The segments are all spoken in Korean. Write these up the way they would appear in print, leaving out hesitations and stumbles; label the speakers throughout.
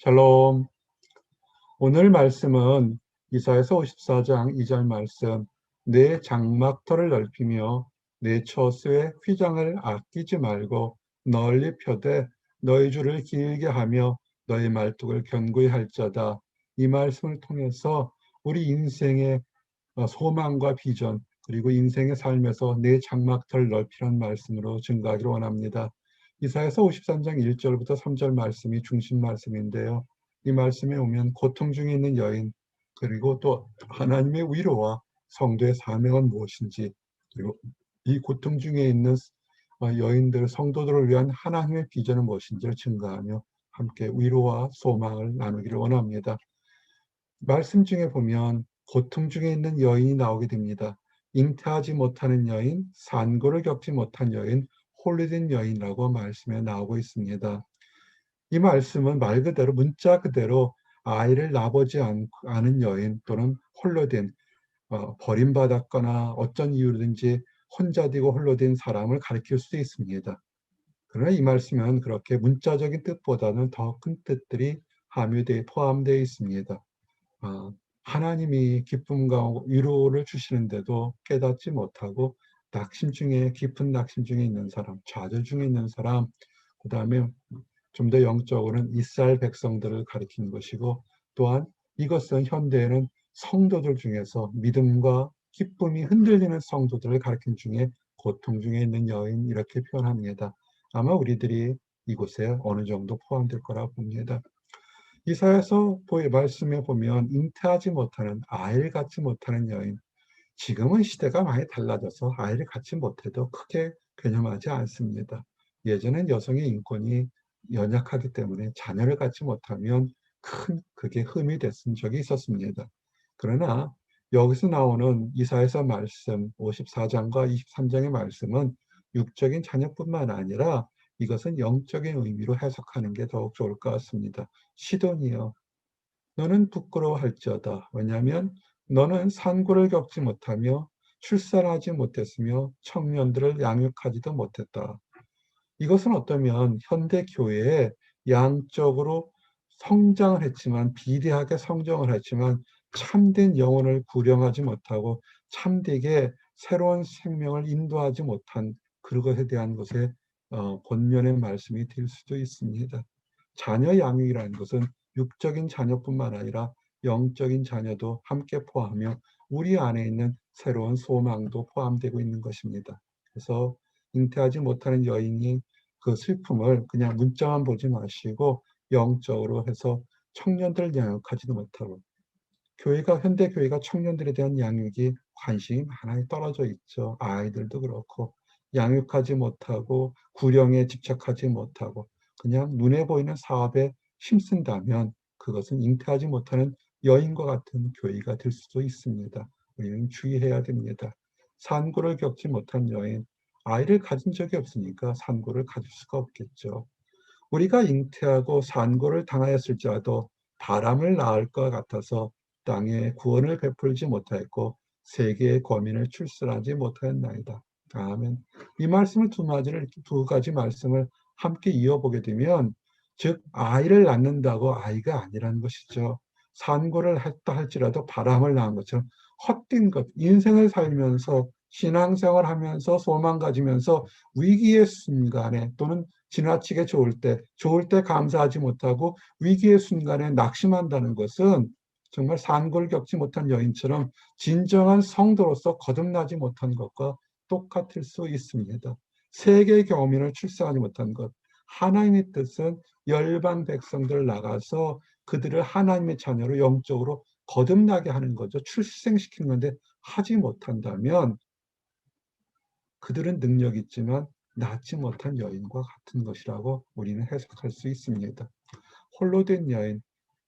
Speaker 1: 샬롬. 오늘 말씀은 이사야서 54장 2절 말씀. 내 장막터를 넓히며 내 처소의 휘장을 아끼지 말고 널리 펴되 너희 줄을 길게 하며 너희 말뚝을 견고히 할지어다. 이 말씀을 통해서 우리 인생의 소망과 비전, 그리고 인생의 삶에서 내 장막터를 넓히라는 말씀으로 증거하기를 원합니다. 이사야서 53장 1절부터 3절 말씀이 중심 말씀인데요. 이 말씀에 오면 고통 중에 있는 여인, 그리고 또 하나님의 위로와 성도의 사명은 무엇인지, 그리고 이 고통 중에 있는 여인들, 성도들을 위한 하나님의 비전은 무엇인지를 증거하며 함께 위로와 소망을 나누기를 원합니다. 말씀 중에 보면 고통 중에 있는 여인이 나오게 됩니다. 잉태하지 못하는 여인, 산고를 겪지 못한 여인, 홀리된 여인이라고 말씀에 나오고 있습니다. 이 말씀은 말 그대로 문자 그대로 아이를 낳아보지 않은 여인 또는 홀로 된 버림받았거나 어떤 이유든지 혼자 되고 홀로 된 사람을 가리킬 수도 있습니다. 그러나 이 말씀은 그렇게 문자적인 뜻보다는 더 큰 뜻들이 포함되어 있습니다. 하나님이 기쁨과 위로를 주시는데도 깨닫지 못하고 낙심 중에 깊은 낙심 중에 있는 사람, 좌절 중에 있는 사람, 그 다음에 좀 더 영적으로는 이스라엘 백성들을 가리키는 것이고, 또한 이것은 현대에는 성도들 중에서 믿음과 기쁨이 흔들리는 성도들을 가리키는 중에 고통 중에 있는 여인, 이렇게 표현합니다. 아마 우리들이 이곳에 어느 정도 포함될 거라고 봅니다. 이사야서 말씀에 보면 잉태하지 못하는, 아이를 갖지 못하는 여인, 지금은 시대가 많이 달라져서 아이를 갖지 못해도 크게 괴념하지 않습니다. 예전엔 여성의 인권이 연약하기 때문에 자녀를 갖지 못하면 그게 흠이 됐은 적이 있었습니다. 그러나 여기서 나오는 이사야서 말씀 54장과 23장의 말씀은 육적인 자녀뿐만 아니라 이것은 영적인 의미로 해석하는 게 더욱 좋을 것 같습니다. 시돈이여, 너는 부끄러워할지어다. 왜냐하면 너는 산고를 겪지 못하며 출산하지 못했으며 청년들을 양육하지도 못했다. 이것은 어쩌면 현대 교회에 양적으로 성장을 했지만, 비대하게 성장을 했지만 참된 영혼을 구령하지 못하고 참되게 새로운 생명을 인도하지 못한 그것에 대한 것의 본면의 말씀이 될 수도 있습니다. 자녀 양육이라는 것은 육적인 자녀뿐만 아니라 영적인 자녀도 함께 포함하며 우리 안에 있는 새로운 소망도 포함되고 있는 것입니다. 그래서 잉태하지 못하는 여인이 그 슬픔을 그냥 문자만 보지 마시고 영적으로 해서 청년들을 양육하지도 못하고, 현대 교회가 청년들에 대한 양육이 관심이 많이 떨어져 있죠. 아이들도 그렇고 양육하지 못하고 구령에 집착하지 못하고 그냥 눈에 보이는 사업에 힘쓴다면 그것은 잉태하지 못하는 여인과 같은 교회가 될 수도 있습니다. 우리는 주의해야 됩니다. 산고를 겪지 못한 여인, 아이를 가진 적이 없으니까 산고를 가질 수가 없겠죠. 우리가 잉태하고 산고를 당하였을지라도 바람을 낳을 것 같아서 땅에 구원을 베풀지 못하였고 세계의 거민을 출산하지 못하였나이다. 아멘. 이 말씀을 두 가지 말씀을 함께 이어보게 되면, 즉 아이를 낳는다고 아이가 아니라는 것이죠. 산고를 했다 할지라도 바람을 낳은 것처럼 헛된 것, 인생을 살면서 신앙생활 하면서 소망 가지면서 위기의 순간에 또는 지나치게 좋을 때 감사하지 못하고 위기의 순간에 낙심한다는 것은 정말 산고를 겪지 못한 여인처럼 진정한 성도로서 거듭나지 못한 것과 똑같을 수 있습니다. 세계 교민을 출산하지 못한 것. 하나님의 뜻은 열방 백성들을 나가서 그들을 하나님의 자녀로 영적으로 거듭나게 하는 거죠. 출생시키는 건데 하지 못한다면 그들은 능력 있지만 낳지 못한 여인과 같은 것이라고 우리는 해석할 수 있습니다. 홀로 된 여인,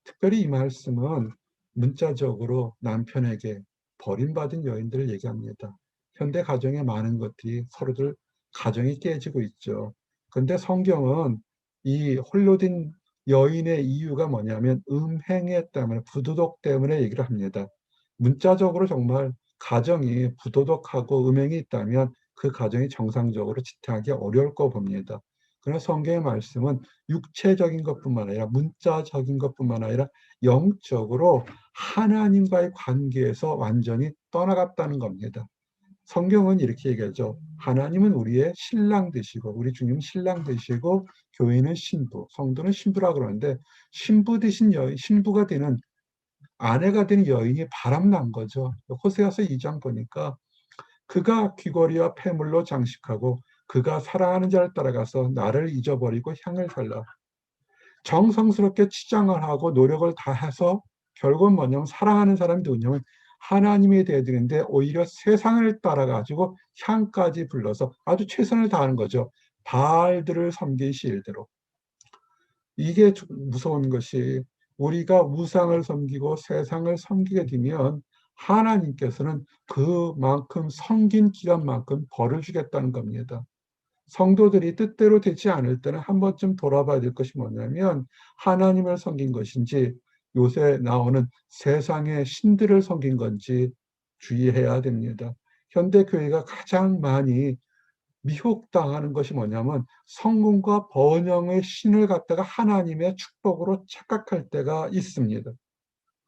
Speaker 1: 특별히 이 말씀은 문자적으로 남편에게 버림받은 여인들을 얘기합니다. 현대 가정에 많은 것들이 서로들 가정이 깨지고 있죠. 그런데 성경은 이 홀로 된 여인의 이유가 뭐냐면 음행에 때문에, 부도덕 때문에 얘기를 합니다. 문자적으로 정말 가정이 부도덕하고 음행이 있다면 그 가정이 정상적으로 지탱하기 어려울 거 봅니다. 그러나 성경의 말씀은 육체적인 것뿐만 아니라 문자적인 것뿐만 아니라 영적으로 하나님과의 관계에서 완전히 떠나갔다는 겁니다. 성경은 이렇게 얘기하죠. 하나님은 우리의 신랑 되시고 우리 주님은 신랑 되시고 교회는 신부, 성도는 신부라 그러는데 신부 되신 여인, 신부가 되는 아내가 되는 여인이 바람난 거죠. 호세아서 2장 보니까 그가 귀걸이와 폐물로 장식하고 그가 사랑하는 자를 따라가서 나를 잊어버리고 향을 살라. 정성스럽게 치장을 하고 노력을 다해서 결국은 뭐냐면 사랑하는 사람이 누구냐면 하나님이 되어야 되는데 오히려 세상을 따라가지고 향까지 불러서 아주 최선을 다하는 거죠. 바알들을 섬기시 일대로. 이게 무서운 것이 우리가 우상을 섬기고 세상을 섬기게 되면 하나님께서는 그만큼 섬긴 기간만큼 벌을 주겠다는 겁니다. 성도들이 뜻대로 되지 않을 때는 한 번쯤 돌아봐야 될 것이 뭐냐면 하나님을 섬긴 것인지 요새 나오는 세상의 신들을 섬긴 건지 주의해야 됩니다. 현대 교회가 가장 많이 미혹당하는 것이 뭐냐면 성공과 번영의 신을 갖다가 하나님의 축복으로 착각할 때가 있습니다.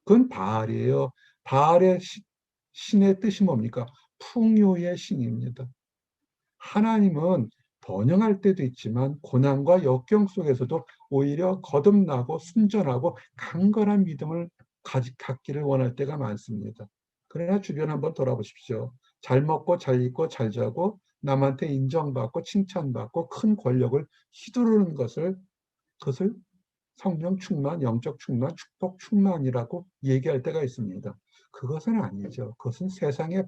Speaker 1: 그건 바알이에요. 바알의 신의 뜻이 뭡니까? 풍요의 신입니다. 하나님은 번영할 때도 있지만 고난과 역경 속에서도 오히려 거듭나고 순전하고 강건한 믿음을 갖기를 원할 때가 많습니다. 그러나 주변 한번 돌아보십시오. 잘 먹고 잘 입고 잘 자고 남한테 인정받고 칭찬받고 큰 권력을 휘두르는 그것을 성령 충만, 영적 충만, 축복 충만이라고 얘기할 때가 있습니다. 그것은 아니죠. 그것은 세상의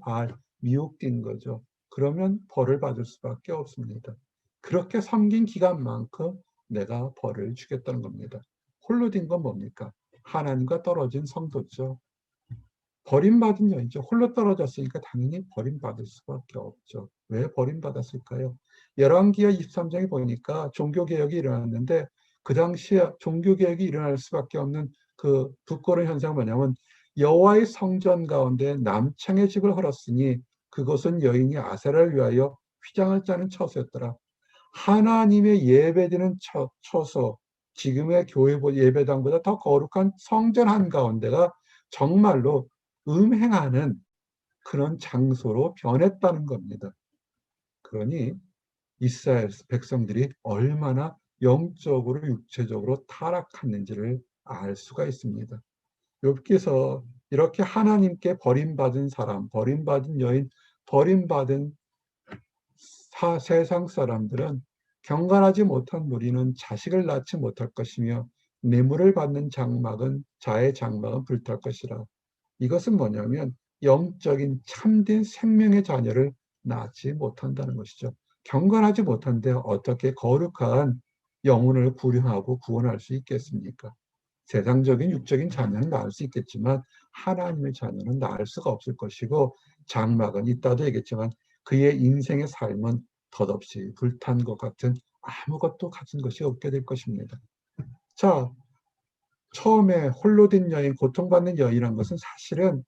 Speaker 1: 미혹된 거죠. 그러면 벌을 받을 수밖에 없습니다. 그렇게 섬긴 기간만큼 내가 벌을 주겠다는 겁니다. 홀로 된 건 뭡니까? 하나님과 떨어진 성도죠. 버림받은 여인이죠. 홀로 떨어졌으니까 당연히 버림받을 수밖에 없죠. 왜 버림받았을까요? 열왕기하 23장에 보니까 종교개혁이 일어났는데 그 당시에 종교개혁이 일어날 수밖에 없는 그 부끄러운 현상은 뭐냐면 여호와의 성전 가운데 남창의 집을 헐었으니 그것은 여인이 아세라를 위하여 휘장을 짜는 처소였더라. 하나님의 예배드리는 처소, 지금의 교회 예배당보다 더 거룩한 성전 한가운데가 정말로 음행하는 그런 장소로 변했다는 겁니다. 그러니 이스라엘 백성들이 얼마나 영적으로 육체적으로 타락했는지를 알 수가 있습니다. 욥기서 이렇게 하나님께 버림받은 사람, 버림받은 여인, 버림받은 세상 사람들은 경건하지 못한 무리는 자식을 낳지 못할 것이며 뇌물을 받는 자의 장막은 불탈 것이라. 이것은 뭐냐면 영적인 참된 생명의 자녀를 낳지 못한다는 것이죠. 경건하지 못한데 어떻게 거룩한 영혼을 구령하고 구원할 수 있겠습니까? 세상적인 육적인 자녀는 낳을 수 있겠지만 하나님의 자녀는 낳을 수가 없을 것이고 장막은 이따도 얘기했지만 그의 인생의 삶은 덧없이 불탄 것 같은 아무것도 가진 것이 없게 될 것입니다. 자, 처음에 홀로 된 여인, 고통받는 여인이라는 것은 사실은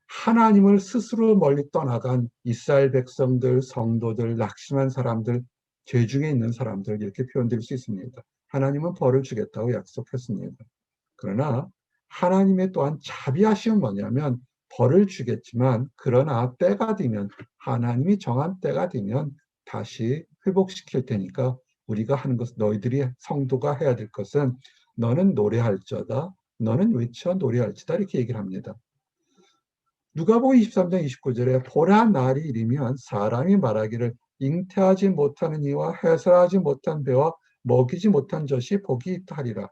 Speaker 1: 하나님을 스스로 멀리 떠나간 이스라엘 백성들, 성도들, 낙심한 사람들, 죄 중에 있는 사람들 이렇게 표현될 수 있습니다. 하나님은 벌을 주겠다고 약속했습니다. 그러나 하나님의 또한 자비하심은 뭐냐면 벌을 주겠지만 그러나 때가 되면 하나님이 정한 때가 되면 다시 회복시킬 테니까 우리가 하는 것, 너희들이 성도가 해야 될 것은 너는 노래할저다, 너는 외쳐 노래할지다 이렇게 얘기를 합니다. 누가복음 23장 29절에 보라 날이 이르면 사람이 말하기를 잉태하지 못하는 이와 해설하지 못한 배와 먹이지 못한 젖이 복이 있다 하리라.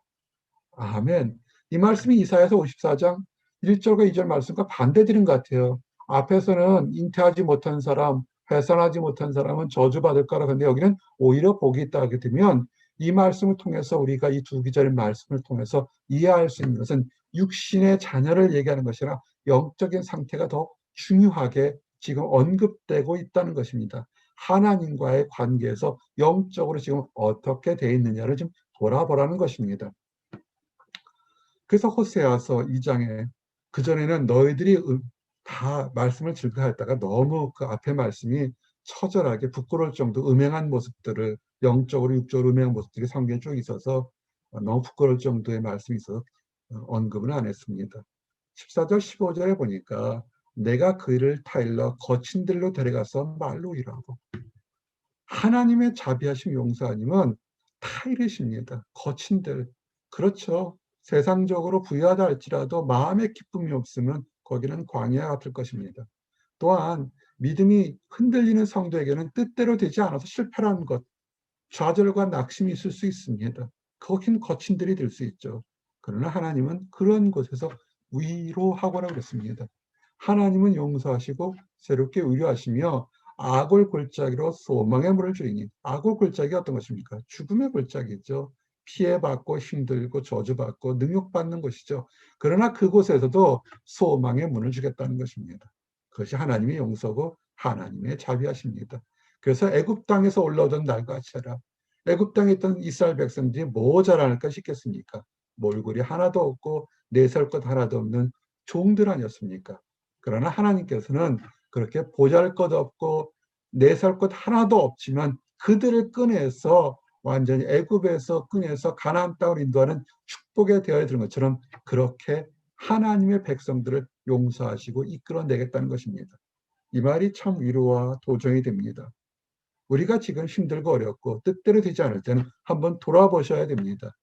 Speaker 1: 아멘. 이 말씀이 이사야서 54장 1절과 2절 말씀과 반대되는 것 같아요. 앞에서는 잉태하지 못한 사람, 해산하지 못한 사람은 저주받을 거라. 근데 여기는 오히려 복이 있다 하게 되면 이 말씀을 통해서 우리가 이 두 구절의 말씀을 통해서 이해할 수 있는 것은 육신의 자녀를 얘기하는 것이라 영적인 상태가 더 중요하게 지금 언급되고 있다는 것입니다. 하나님과의 관계에서 영적으로 지금 어떻게 되어 있느냐를 좀 돌아보라는 것입니다. 그래서 호세아서 2장에 그전에는 너희들이 다 말씀을 즐거워했다가 너무 그 앞에 말씀이 처절하게 부끄러울 정도 음행한 모습들을, 영적으로 육적으로 음행한 모습들이 성경에 쭉 있어서 너무 부끄러울 정도의 말씀이 있어서 언급은 안 했습니다. 14절 15절에 보니까 내가 그를 타일러 거친 들로 데려가서 말로 일하고, 하나님의 자비하심 용서하님은 타일이십니다. 거친 들. 그렇죠. 세상적으로 부유하다 할지라도 마음의 기쁨이 없으면 거기는 광야 같을 것입니다. 또한 믿음이 흔들리는 성도에게는 뜻대로 되지 않아서 실패라는 것, 좌절과 낙심이 있을 수 있습니다. 거긴 거친 들이 될 수 있죠. 그러나 하나님은 그런 곳에서 위로하고라 그랬습니다. 하나님은 용서하시고 새롭게 위로하시며 악을 골짜기로 소망의 문을 주이니, 악을 골짜기 어떤 것입니까? 죽음의 골짜기죠. 피해받고 힘들고 저주받고 능욕받는 것이죠. 그러나 그곳에서도 소망의 문을 주겠다는 것입니다. 그것이 하나님의 용서고 하나님의 자비하십니다. 그래서 애굽 땅에서 올라오던 날과 같이 하라. 애굽 땅에 있던 이스라엘 백성들이 뭐 자라날까 싶겠습니까? 몰골이 하나도 없고 내세울 것 하나도 없는 종들 아니었습니까? 그러나 하나님께서는 그렇게 보잘것없고 내세울 것 하나도 없지만 그들을 꺼내서 완전히 애굽에서 꺼내서 가나안 땅으로 인도하는 축복의 대화에 들은 것처럼 그렇게 하나님의 백성들을 용서하시고 이끌어내겠다는 것입니다. 이 말이 참 위로와 도전이 됩니다. 우리가 지금 힘들고 어렵고 뜻대로 되지 않을 때는 한번 돌아보셔야 됩니다.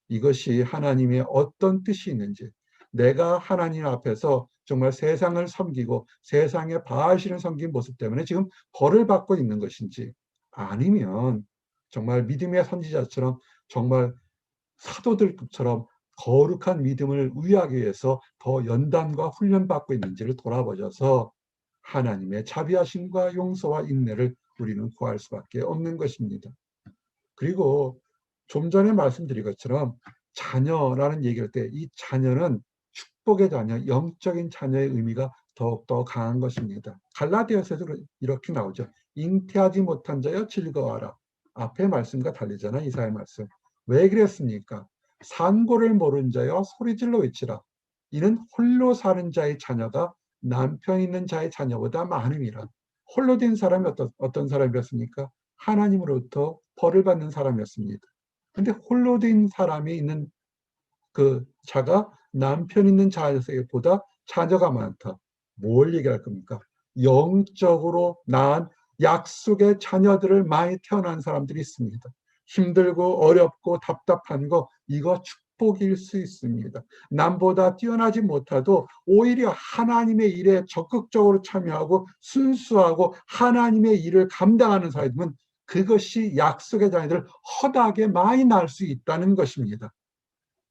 Speaker 1: 이것이 하나님의 어떤 뜻이 있는지, 내가 하나님 앞에서 정말 세상을 섬기고 세상에 바하시는 섬긴 모습 때문에 지금 벌을 받고 있는 것인지, 아니면 정말 믿음의 선지자처럼 정말 사도들처럼 거룩한 믿음을 위하기 위해서 더 연단과 훈련받고 있는지를 돌아보셔서 하나님의 자비하심과 용서와 인내를 우리는 구할 수밖에 없는 것입니다. 그리고 좀 전에 말씀드린 것처럼 자녀라는 얘기할 때 이 자녀는 축복의 자녀, 영적인 자녀의 의미가 더욱더 강한 것입니다. 갈라디아서에도 이렇게 나오죠. 잉태하지 못한 자여 즐거워하라. 앞의 말씀과 달리잖아, 이사의 말씀. 왜 그랬습니까? 산고를 모른 자여 소리질러 외치라. 이는 홀로 사는 자의 자녀가 남편 있는 자의 자녀보다 많음이라. 홀로 된 사람이 어떤 사람이었습니까? 하나님으로부터 벌을 받는 사람이었습니다. 근데 홀로 된 사람이 있는 그 자가 남편 있는 자보다 자녀가 많다. 뭘 얘기할 겁니까? 영적으로 낳은 약속의 자녀들을 많이 태어난 사람들이 있습니다. 힘들고 어렵고 답답한 거, 이거 축복일 수 있습니다. 남보다 뛰어나지 못하도 오히려 하나님의 일에 적극적으로 참여하고 순수하고 하나님의 일을 감당하는 사람들은 그것이 약속의 자녀들을 허다하게 많이 낳을 수 있다는 것입니다.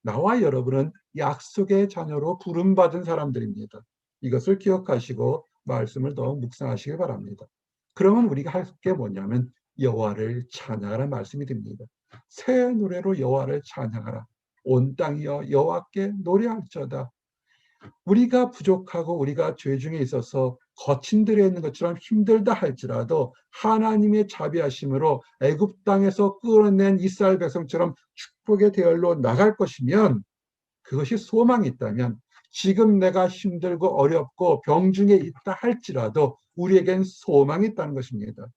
Speaker 1: 나와 여러분은 약속의 자녀로 부름받은 사람들입니다. 이것을 기억하시고 말씀을 더 묵상하시기 바랍니다. 그러면 우리가 할 게 뭐냐면 여호와를 찬양하라는 말씀이 됩니다. 새 노래로 여호와를 찬양하라. 온 땅이여 여호와께 노래할지어다. 우리가 부족하고 우리가 죄 중에 있어서 거친 들에 있는 것처럼 힘들다 할지라도 하나님의 자비하심으로 애굽 땅에서 끌어낸 이스라엘 백성처럼 축복의 대열로 나갈 것이면, 그것이 소망이 있다면, 지금 내가 힘들고 어렵고 병중에 있다 할지라도 우리에겐 소망이 있다는 것입니다.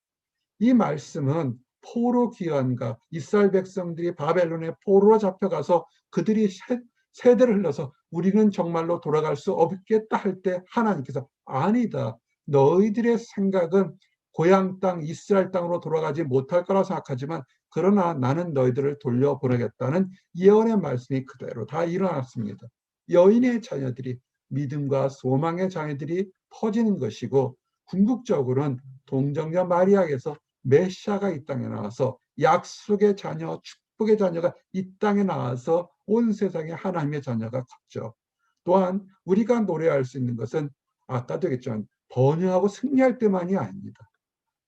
Speaker 1: 이 말씀은 포로 귀환과 이스라엘 백성들이 바벨론의 포로로 잡혀가서 그들이 세대를 흘러서 우리는 정말로 돌아갈 수 없겠다 할 때 하나님께서 아니다. 너희들의 생각은 고향 땅 이스라엘 땅으로 돌아가지 못할 거라고 생각하지만 그러나 나는 너희들을 돌려보내겠다는 예언의 말씀이 그대로 다 일어났습니다. 여인의 자녀들이, 믿음과 소망의 자녀들이 퍼지는 것이고, 궁극적으로는 동정녀 마리아에게서 메시아가 이 땅에 나와서 약속의 자녀, 축복의 자녀가 이 땅에 나와서 온 세상에 하나님의 자녀가 컸죠. 또한 우리가 노래할 수 있는 것은 아까도 얘기했지만 번영하고 승리할 때만이 아닙니다.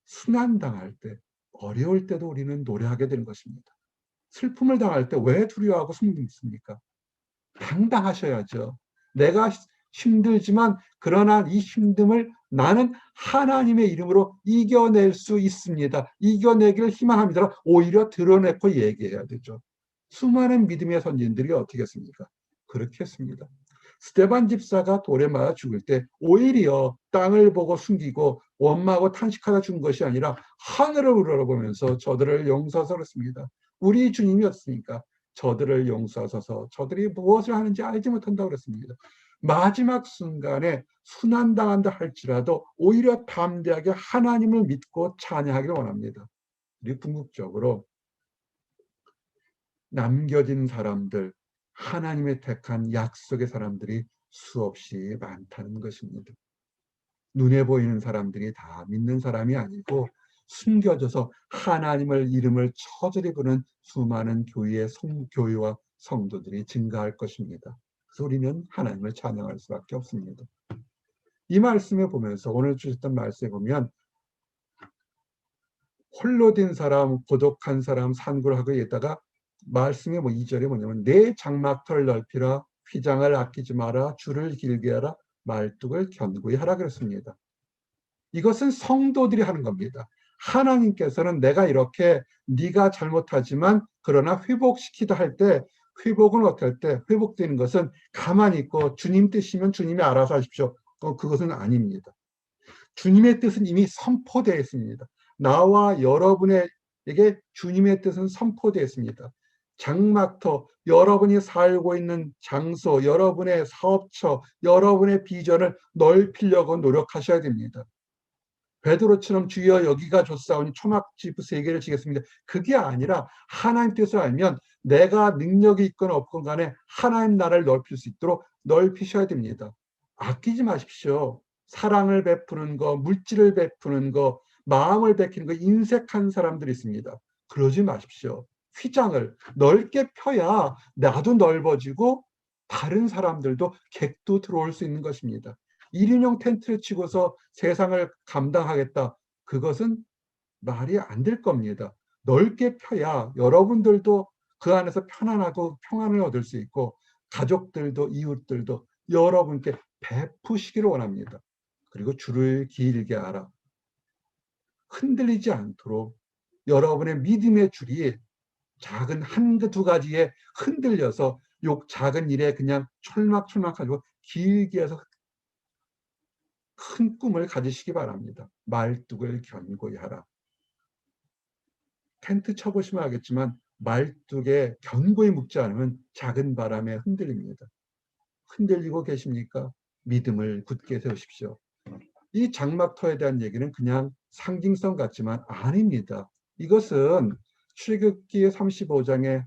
Speaker 1: 순환당할 때, 어려울 때도 우리는 노래하게 되는 것입니다. 슬픔을 당할 때 왜 두려워하고 숨습니까? 당당하셔야죠. 내가 힘들지만 그러나 이 힘듦을 나는 하나님의 이름으로 이겨낼 수 있습니다. 이겨내기를 희망합니다. 오히려 드러내고 얘기해야 되죠. 수많은 믿음의 선진들이 어떻게 했습니까? 그렇게 했습니다. 스데반 집사가 돌에 맞아 죽을 때 오히려 땅을 보고 숨기고 원망하고 탄식하다 죽은 것이 아니라 하늘을 우러러보면서 저들을 용서하소서 그랬습니다. 우리 주님이었으니까 저들을 용서하소서, 저들이 무엇을 하는지 알지 못한다고 그랬습니다. 마지막 순간에 순환당한다 할지라도 오히려 담대하게 하나님을 믿고 찬양하기를 원합니다. 그리고 궁극적으로 남겨진 사람들, 하나님의 택한 약속의 사람들이 수없이 많다는 것입니다. 눈에 보이는 사람들이 다 믿는 사람이 아니고 숨겨져서 하나님을 이름을 처절히 부르는 수많은 교회와 성도들이 증가할 것입니다. 그래서 우리는 하나님을 찬양할 수밖에 없습니다. 이 말씀에 보면서 오늘 주셨던 말씀에 보면 홀로 된 사람, 고독한 사람, 산굴하고 에다가 말씀의 2절에 뭐냐면 내 장막터를 넓히라, 휘장을 아끼지 마라, 줄을 길게 하라, 말뚝을 견고히 하라 그랬습니다. 이것은 성도들이 하는 겁니다. 하나님께서는 내가 이렇게 네가 잘못하지만 그러나 회복시키다 할 때, 회복은 어떻게 할 때, 회복되는 것은 가만히 있고 주님 뜻이면 주님이 알아서 하십시오. 그것은 아닙니다. 주님의 뜻은 이미 선포되어 있습니다. 나와 여러분에게 주님의 뜻은 선포되어 있습니다. 장막터, 여러분이 살고 있는 장소, 여러분의 사업처, 여러분의 비전을 넓히려고 노력하셔야 됩니다. 베드로처럼 주여 여기가 좋사오니 초막집 3개를 지겠습니다. 그게 아니라 하나님 뜻을 알면 내가 능력이 있건 없건 간에 하나님 나라를 넓힐 수 있도록 넓히셔야 됩니다. 아끼지 마십시오. 사랑을 베푸는 거, 물질을 베푸는 거, 마음을 베끼는 거 인색한 사람들이 있습니다. 그러지 마십시오. 휘장을 넓게 펴야 나도 넓어지고 다른 사람들도 객도 들어올 수 있는 것입니다. 1인용 텐트를 치고서 세상을 감당하겠다. 그것은 말이 안 될 겁니다. 넓게 펴야 여러분들도 그 안에서 편안하고 평안을 얻을 수 있고 가족들도 이웃들도 여러분께 베푸시기를 원합니다. 그리고 줄을 길게 하라. 흔들리지 않도록 여러분의 믿음의 줄이 작은 한두 가지에 흔들려서 작은 일에 그냥 철막철막하고 길게 해서 큰 꿈을 가지시기 바랍니다. 말뚝을 견고히 하라. 텐트 쳐보시면 알겠지만 말뚝에 견고히 묶지 않으면 작은 바람에 흔들립니다. 흔들리고 계십니까? 믿음을 굳게 세우십시오. 이 장막터에 대한 얘기는 그냥 상징성 같지만 아닙니다. 이것은 출애굽기 35장에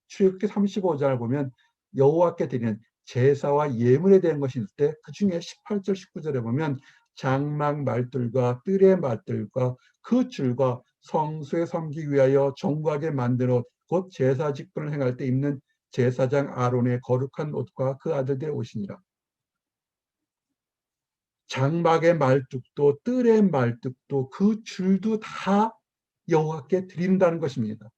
Speaker 1: 출애굽기 35장을 보면 여호와께 드리는 제사와 예물에 대한 것이 있을 때 그중에 18절 19절에 보면 장막 말들과 뜰의 말들과 그 줄과 성소에 섬기기 위하여 정구하게 만든 옷, 곧 제사 직분을 행할 때 입는 제사장 아론의 거룩한 옷과 그 아들들의 옷이니라. 장막의 말뚝도 뜰의 말뚝도 그 줄도 다 여호와께 드린다는 것입니다.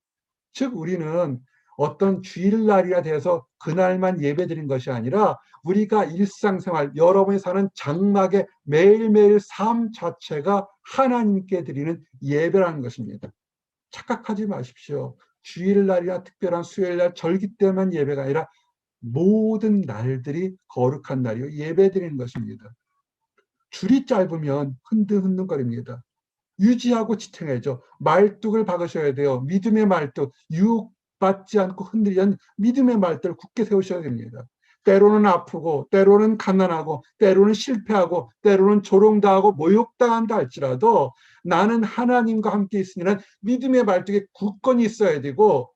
Speaker 1: 즉 우리는 어떤 주일날이라 돼서 그날만 예배드린 것이 아니라 우리가 일상생활 여러분이 사는 장막의 매일매일 삶 자체가 하나님께 드리는 예배라는 것입니다. 착각하지 마십시오. 주일날이나 특별한 수요일날 절기 때만 예배가 아니라 모든 날들이 거룩한 날이요 예배드리는 것입니다. 줄이 짧으면 흔들흔들거립니다. 유지하고 지탱해야죠. 말뚝을 박으셔야 돼요. 믿음의 말뚝, 유혹받지 않고 흔들리는 믿음의 말뚝을 굳게 세우셔야 됩니다. 때로는 아프고, 때로는 가난하고, 때로는 실패하고, 때로는 조롱당하고, 모욕당한다 할지라도 나는 하나님과 함께 있으니는 믿음의 말뚝에 굳건히 있어야 되고,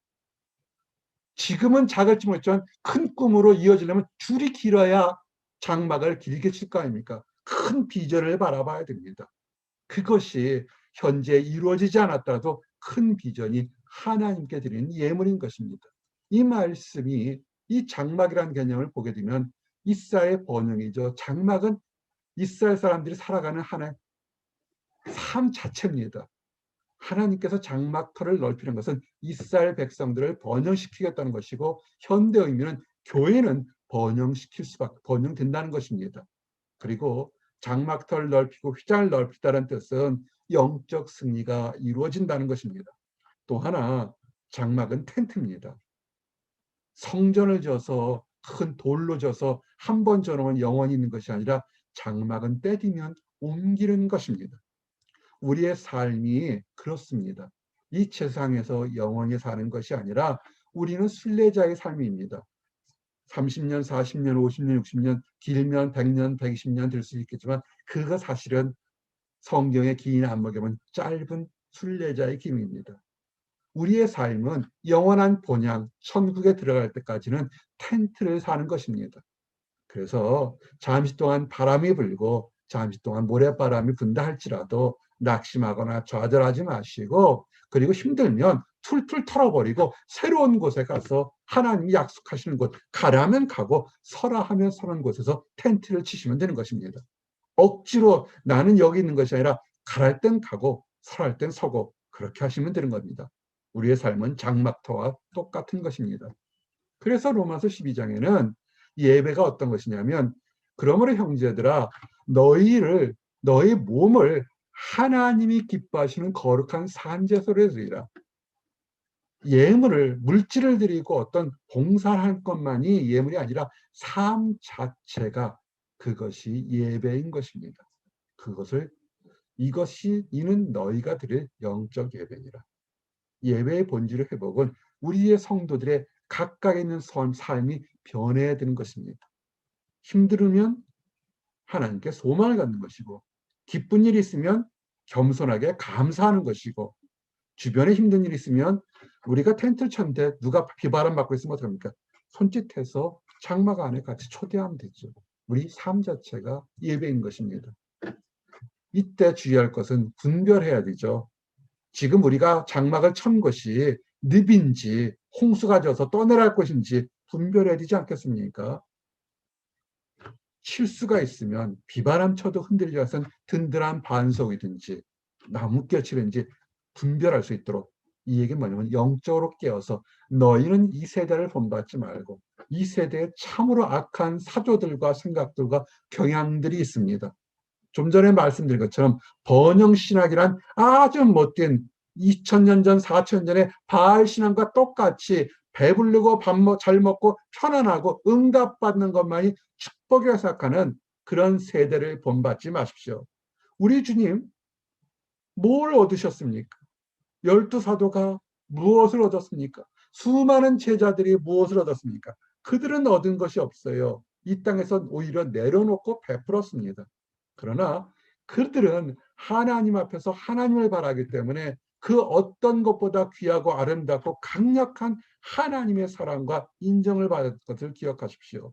Speaker 1: 지금은 작을지 모르지만 큰 꿈으로 이어지려면 줄이 길어야 장막을 길게 칠 거 아닙니까? 큰 비전을 바라봐야 됩니다. 그것이 현재 이루어지지 않았더라도 큰 비전이 하나님께 드리는 예물인 것입니다. 이 말씀이 이 장막이라는 개념을 보게 되면 이스라엘의 번영이죠. 장막은 이스라엘 사람들이 살아가는 하나의 삶 자체입니다. 하나님께서 장막터를 넓히는 것은 이스라엘 백성들을 번영시키겠다는 것이고 현대 의미는 교회는 번영된다는 것입니다. 그리고 장막터를 넓히고 휘장을 넓히다는 뜻은 영적 승리가 이루어진다는 것입니다. 또 하나 장막은 텐트입니다. 성전을 지어서 큰 돌로 져서 한 번 저으면 영원히 있는 것이 아니라 장막은 때리면 옮기는 것입니다. 우리의 삶이 그렇습니다. 이 세상에서 영원히 사는 것이 아니라 우리는 순례자의 삶입니다. 30년, 40년, 50년, 60년, 길면 100년, 120년 될 수 있겠지만 그거 사실은 성경의 긴 안목에는 짧은 순례자의 기입니다. 우리의 삶은 영원한 본향, 천국에 들어갈 때까지는 텐트를 사는 것입니다. 그래서 잠시 동안 바람이 불고 잠시 동안 모래바람이 분다 할지라도 낙심하거나 좌절하지 마시고, 그리고 힘들면 툴툴 털어버리고 새로운 곳에 가서 하나님이 약속하시는 곳, 가라면 가고 서라 하면 서는 곳에서 텐트를 치시면 되는 것입니다. 억지로 나는 여기 있는 것이 아니라 가랄 땐 가고 설할 땐 서고 그렇게 하시면 되는 겁니다. 우리의 삶은 장막터와 똑같은 것입니다. 그래서 로마서 12장에는 예배가 어떤 것이냐면, 그러므로 형제들아 너희 몸을 하나님이 기뻐하시는 거룩한 산제소로 드리라. 예물을, 물질을 드리고 어떤 봉사를 할 것만이 예물이 아니라 삶 자체가 그것이 예배인 것입니다. 이는 너희가 드릴 영적 예배니라. 예배의 본질의 회복은 우리의 성도들의 각각 있는 삶이 변해야 되는 것입니다. 힘들으면 하나님께 소망을 갖는 것이고, 기쁜 일이 있으면 겸손하게 감사하는 것이고, 주변에 힘든 일이 있으면 우리가 텐트를 쳤는데 누가 비바람 맞고 있으면 어떡합니까? 손짓해서 장막 안에 같이 초대하면 되죠. 우리 삶 자체가 예배인 것입니다. 이때 주의할 것은 분별해야 되죠. 지금 우리가 장막을 천 것이 늪인지 홍수가 져서 떠내려갈 것인지 분별해야 되지 않겠습니까? 실수가 있으면 비바람 쳐도 흔들리지 않은 든든한 반석이든지 나뭇결이든지 분별할 수 있도록, 이 얘기는 뭐냐면 영적으로 깨어서 너희는 이 세대를 본받지 말고 이 세대에 참으로 악한 사조들과 생각들과 경향들이 있습니다. 좀 전에 말씀드린 것처럼 번영신학이란 아주 못된 2000년 전, 4000년 전에 바알 신앙과 똑같이 배부르고 잘 먹고 편안하고 응답받는 것만이 축복이라고 생각하는 그런 세대를 본받지 마십시오. 우리 주님 뭘 얻으셨습니까? 12사도가 무엇을 얻었습니까? 수많은 제자들이 무엇을 얻었습니까? 그들은 얻은 것이 없어요. 이 땅에서 오히려 내려놓고 베풀었습니다. 그러나 그들은 하나님 앞에서 하나님을 바라기 때문에 그 어떤 것보다 귀하고 아름답고 강력한 하나님의 사랑과 인정을 받을 것을 기억하십시오.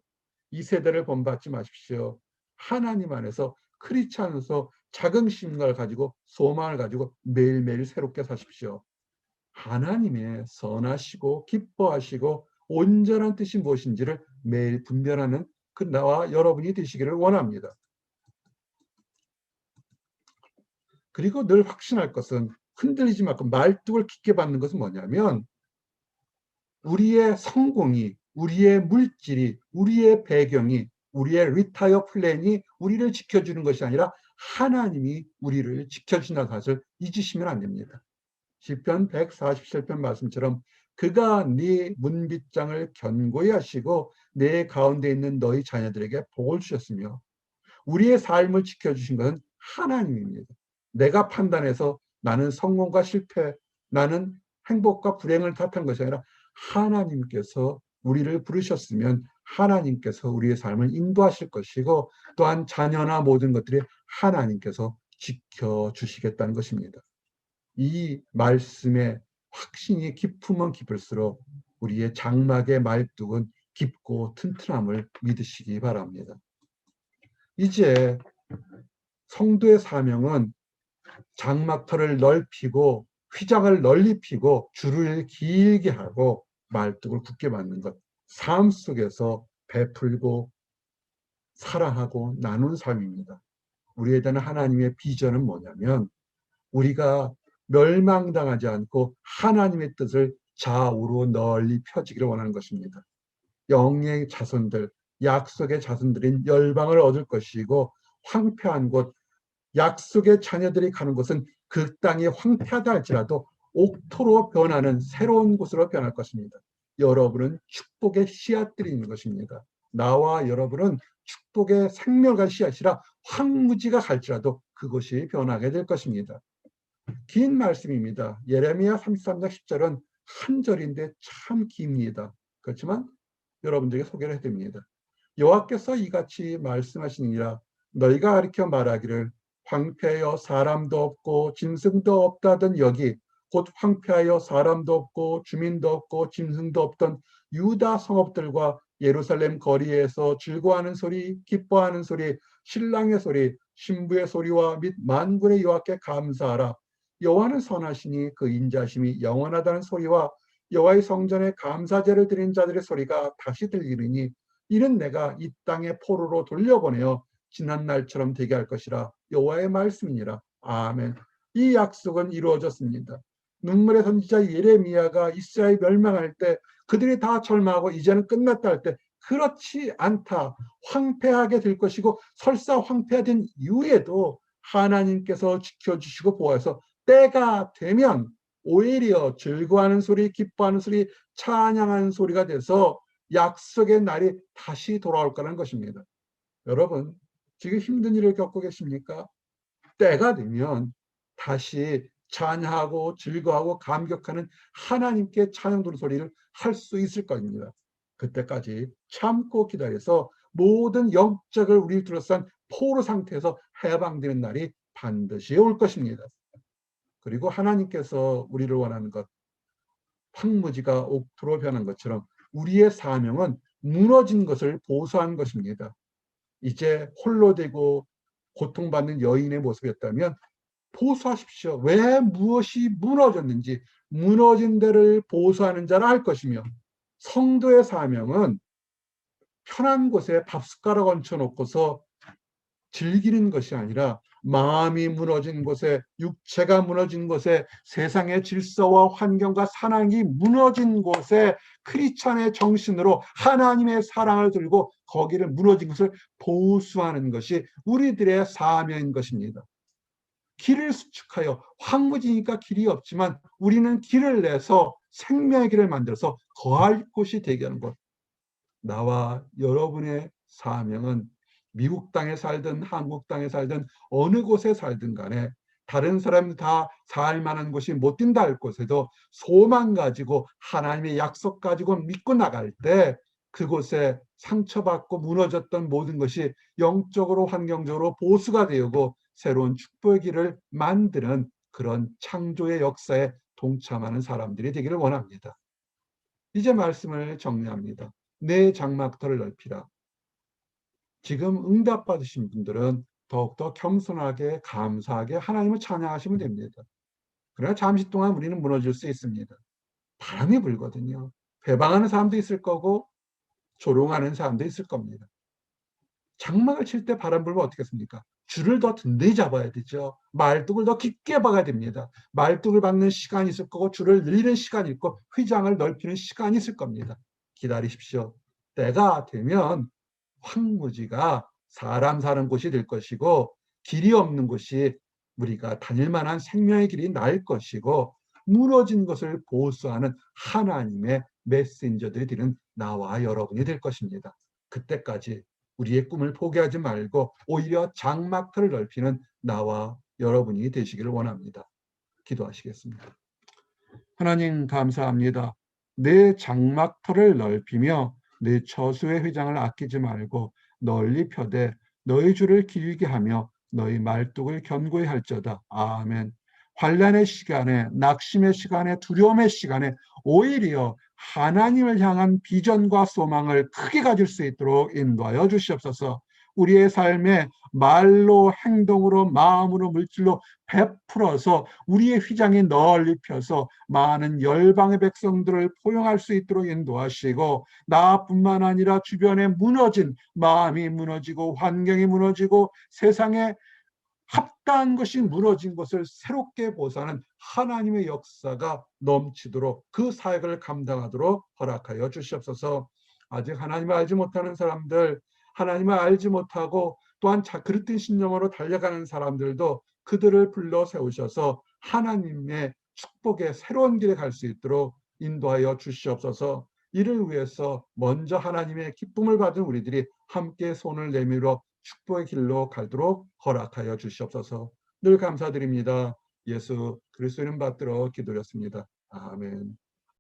Speaker 1: 이 세대를 본받지 마십시오. 하나님 안에서 크리스찬으로서 자긍심을 가지고 소망을 가지고 매일매일 새롭게 사십시오. 하나님의 선하시고 기뻐하시고 온전한 뜻이 무엇인지를 매일 분별하는 그 나와 여러분이 되시기를 원합니다. 그리고 늘 확신할 것은, 흔들리지 말고 말뚝을 깊게 받는 것은 뭐냐면, 우리의 성공이, 우리의 물질이, 우리의 배경이, 우리의 리타이어 플랜이 우리를 지켜주는 것이 아니라 하나님이 우리를 지켜주신다는 사실을 잊으시면 안 됩니다. 시편 147편 말씀처럼 그가 네 문빗장을 견고히 하시고 내 가운데 있는 너희 자녀들에게 복을 주셨으며, 우리의 삶을 지켜주신 것은 하나님입니다. 내가 판단해서 나는 성공과 실패, 나는 행복과 불행을 탓한 것이 아니라 하나님께서 우리를 부르셨으면 하나님께서 우리의 삶을 인도하실 것이고, 또한 자녀나 모든 것들이 하나님께서 지켜주시겠다는 것입니다. 이 말씀의 확신이 깊으면 깊을수록 우리의 장막의 말뚝은 깊고 튼튼함을 믿으시기 바랍니다. 이제 성도의 사명은 장막터를 넓히고 휘장을 널리 피고 줄을 길게 하고 말뚝을 굳게 만든 것, 삶 속에서 베풀고 사랑하고 나눈 삶입니다. 우리에 대한 하나님의 비전은 뭐냐면, 우리가 멸망당하지 않고 하나님의 뜻을 좌우로 널리 펴지기를 원하는 것입니다. 영의 자손들, 약속의 자손들인 열방을 얻을 것이고, 황폐한 곳, 약속의 자녀들이 가는 곳은 그 땅이 황폐하다 할지라도 옥토로 변하는 새로운 곳으로 변할 것입니다. 여러분은 축복의 씨앗들이 있는 것입니다. 나와 여러분은 축복의 생명과 씨앗이라 황무지가 갈지라도 그것이 변하게 될 것입니다. 긴 말씀입니다. 예레미야 33장 10절은 한 절인데 참 깁니다. 그렇지만 여러분들에게 소개를 해드립니다. 여호와께서 이같이 말씀하시니라. 너희가 가리켜 말하기를 황폐하여 사람도 없고 짐승도 없다던 여기 곧 황폐하여 사람도 없고 주민도 없고 짐승도 없던 유다 성읍들과 예루살렘 거리에서 즐거워하는 소리, 기뻐하는 소리, 신랑의 소리, 신부의 소리와 및 만군의 여호와께 감사하라. 여호와는 선하시니 그 인자심이 영원하다는 소리와 여호와의 성전에 감사제를 드린 자들의 소리가 다시 들리리니 이는 내가 이 땅에 포로로 돌려보내어 지난 날처럼 되게 할 것이라 여호와의 말씀이니라. 아멘. 이 약속은 이루어졌습니다. 눈물의 선지자 예레미야가 이스라엘 멸망할 때 그들이 다 절망하고 이제는 끝났다 할 때 그렇지 않다. 황폐하게 될 것이고 설사 황폐화된 이후에도 하나님께서 지켜주시고 보호해서 때가 되면 오히려 즐거워하는 소리, 기뻐하는 소리, 찬양하는 소리가 돼서 약속의 날이 다시 돌아올 거라는 것입니다. 여러분, 지금 힘든 일을 겪고 계십니까? 때가 되면 다시 찬양하고 즐거워하고 감격하는 하나님께 찬양 부르는 소리를 할 수 있을 겁니다. 그때까지 참고 기다려서 모든 영적을 우리를 둘러싼 포로 상태에서 해방되는 날이 반드시 올 것입니다. 그리고 하나님께서 우리를 원하는 것, 황무지가 옥토로 변한 것처럼 우리의 사명은 무너진 것을 보수하는 것입니다. 이제 홀로 되고 고통받는 여인의 모습이었다면 보수하십시오. 왜 무엇이 무너졌는지 무너진 데를 보수하는 자라 할 것이며, 성도의 사명은 편한 곳에 밥숟가락 얹혀놓고서 즐기는 것이 아니라 마음이 무너진 곳에, 육체가 무너진 곳에, 세상의 질서와 환경과 산악이 무너진 곳에 크리스찬의 정신으로 하나님의 사랑을 들고 거기를 무너진 것을 보수하는 것이 우리들의 사명인 것입니다. 길을 수축하여, 황무지니까 길이 없지만 우리는 길을 내서 생명의 길을 만들어서 거할 곳이 되게 하는 것. 나와 여러분의 사명은 미국 땅에 살든 한국 땅에 살든 어느 곳에 살든 간에 다른 사람들 다 살만한 곳이 못 된다 할 곳에도 소망 가지고 하나님의 약속 가지고 믿고 나갈 때 그곳에 상처받고 무너졌던 모든 것이 영적으로 환경적으로 보수가 되고 새로운 축복의 길을 만드는 그런 창조의 역사에 동참하는 사람들이 되기를 원합니다. 이제 말씀을 정리합니다. 내 장막터를 넓히라. 지금 응답받으신 분들은 더욱더 겸손하게 감사하게 하나님을 찬양하시면 됩니다. 그러나 잠시 동안 우리는 무너질 수 있습니다. 바람이 불거든요. 배방하는 사람도 있을 거고 조롱하는 사람도 있을 겁니다. 장막을 칠 때 바람 불면 어떻게 했습니까? 줄을 더 든든히 잡아야 되죠. 말뚝을 더 깊게 박아야 됩니다. 말뚝을 박는 시간이 있을 거고 줄을 늘리는 시간이 있고 휘장을 넓히는 시간이 있을 겁니다. 기다리십시오. 때가 되면 황무지가 사람 사는 곳이 될 것이고 길이 없는 곳이 우리가 다닐 만한 생명의 길이 날 것이고 무너진 것을 보수하는 하나님의 메신저들이 되는 나와 여러분이 될 것입니다. 그때까지 우리의 꿈을 포기하지 말고 오히려 장막터를 넓히는 나와 여러분이 되시기를 원합니다. 기도하시겠습니다. 하나님 감사합니다. 내 장막터를 넓히며 내 처소의 휘장을 아끼지 말고 널리 펴되 너희 줄을 길게 하며 너희 말뚝을 견고히 할지어다. 아멘. 환난의 시간에, 낙심의 시간에, 두려움의 시간에 오히려 하나님을 향한 비전과 소망을 크게 가질 수 있도록 인도하여 주시옵소서. 우리의 삶에 말로, 행동으로, 마음으로, 물질로 베풀어서 우리의 휘장이 널리 펴서 많은 열방의 백성들을 포용할 수 있도록 인도하시고, 나뿐만 아니라 주변에 무너진, 마음이 무너지고 환경이 무너지고 세상에 합당한 것이 무너진 것을 새롭게 보수하는 하나님의 역사가 넘치도록 그 사역을 감당하도록 허락하여 주시옵소서. 아직 하나님을 알지 못하는 사람들, 하나님을 알지 못하고 또한 그릇된 신념으로 달려가는 사람들도 그들을 불러 세우셔서 하나님의 축복의 새로운 길에 갈 수 있도록 인도하여 주시옵소서. 이를 위해서 먼저 하나님의 기쁨을 받은 우리들이 함께 손을 내밀어 축복의 길로 가도록 허락하여 주시옵소서. 늘 감사드립니다. 예수 그리스도 이름 받들어 기도렸습니다. 아멘.